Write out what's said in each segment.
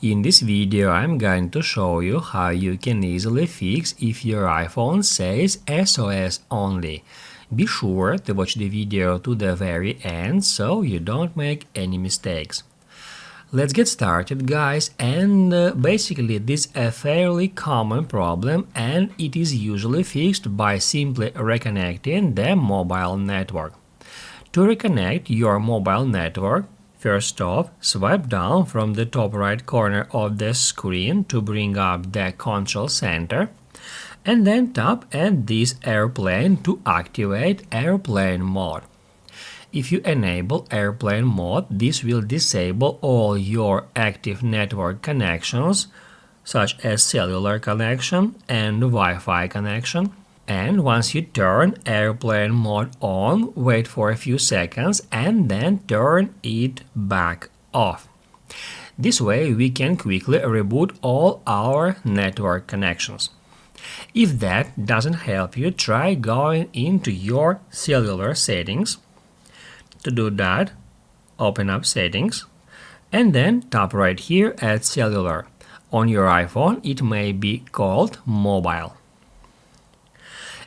In this video I'm going to show you how you can easily fix if your iPhone says SOS only. Be sure to watch the video to the very end so you don't make any mistakes. Let's get started, guys, and basically this is a fairly common problem and it is usually fixed by simply reconnecting the mobile network. To reconnect your mobile network, first off, swipe down from the top right corner of the screen to bring up the control center, and then tap at this airplane to activate airplane mode. If you enable airplane mode, this will disable all your active network connections, such as cellular connection and Wi-Fi connection. And once you turn airplane mode on, wait for a few seconds and then turn it back off. This way we can quickly reboot all our network connections. If that doesn't help you, try going into your cellular settings. To do that, open up settings and then tap right here at cellular. On your iPhone it may be called mobile.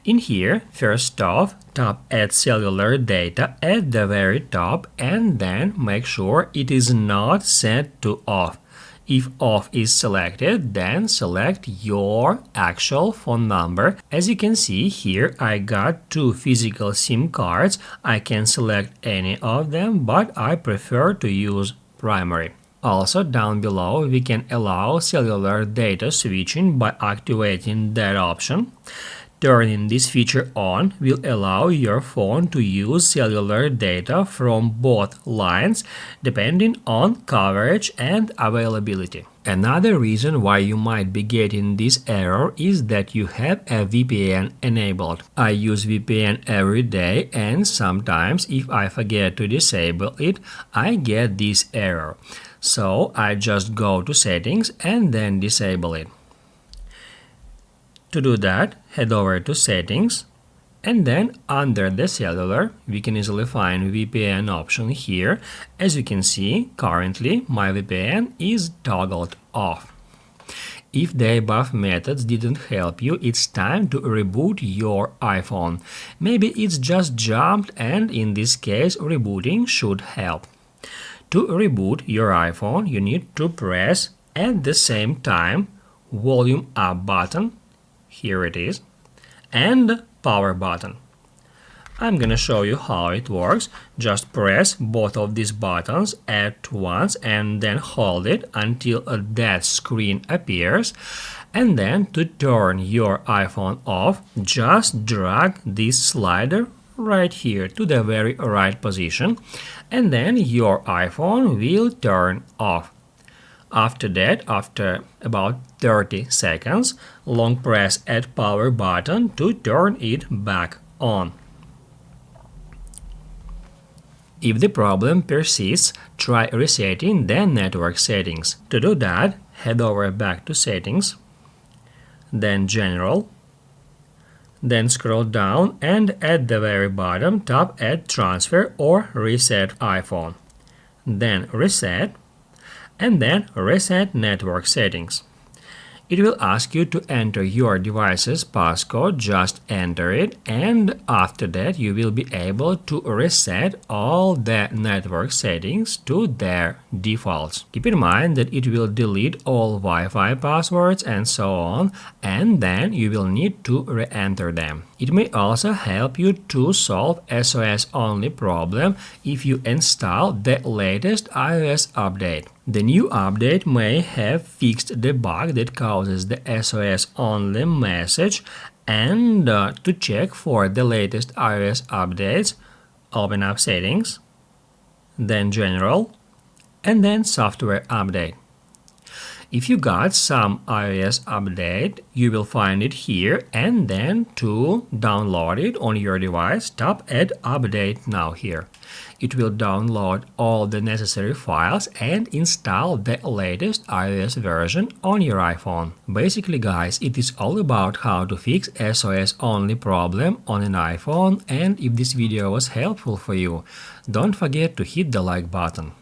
In here, first off, tap at cellular data at the very top and then make sure it is not set to off. If off is selected, then select your actual phone number. As you can see here, I got two physical SIM cards. I can select any of them, but I prefer to use primary. Also, down below, we can allow cellular data switching by activating that option. Turning this feature on will allow your phone to use cellular data from both lines depending on coverage and availability. Another reason why you might be getting this error is that you have a VPN enabled. I use VPN every day and sometimes if I forget to disable it, I get this error. So I just go to settings and then disable it. To do that, head over to settings and then under the cellular we can easily find VPN option here. As you can see, currently my VPN is toggled off. If the above methods didn't help you, it's time to reboot your iPhone. Maybe it's just jumped and in this case rebooting should help. To reboot your iPhone you need to press at the same time volume up button. Here it is, and power button. I'm gonna show you how it works. Just press both of these buttons at once and then hold it until that screen appears. And then to turn your iPhone off, just drag this slider right here to the very right position, and then your iPhone will turn off. After that, after about 30 seconds, long press at power button to turn it back on. If the problem persists, try resetting the network settings. To do that, head over back to settings, then general, then scroll down and at the very bottom tap at transfer or reset iPhone. Then reset, and then reset network settings. It will ask you to enter your device's passcode, just enter it, and after that you will be able to reset all the network settings to their defaults. Keep in mind that it will delete all Wi-Fi passwords and so on, and then you will need to re-enter them. It may also help you to solve SOS only problem if you install the latest iOS update. The new update may have fixed the bug that causes the SOS only message, and to check for the latest iOS updates, open up settings, then general, and then software update. If you got some iOS update, you will find it here, and then to download it on your device, tap at Update Now here. It will download all the necessary files and install the latest iOS version on your iPhone. Basically, guys, it is all about how to fix SOS only problem on an iPhone, and if this video was helpful for you, don't forget to hit the like button.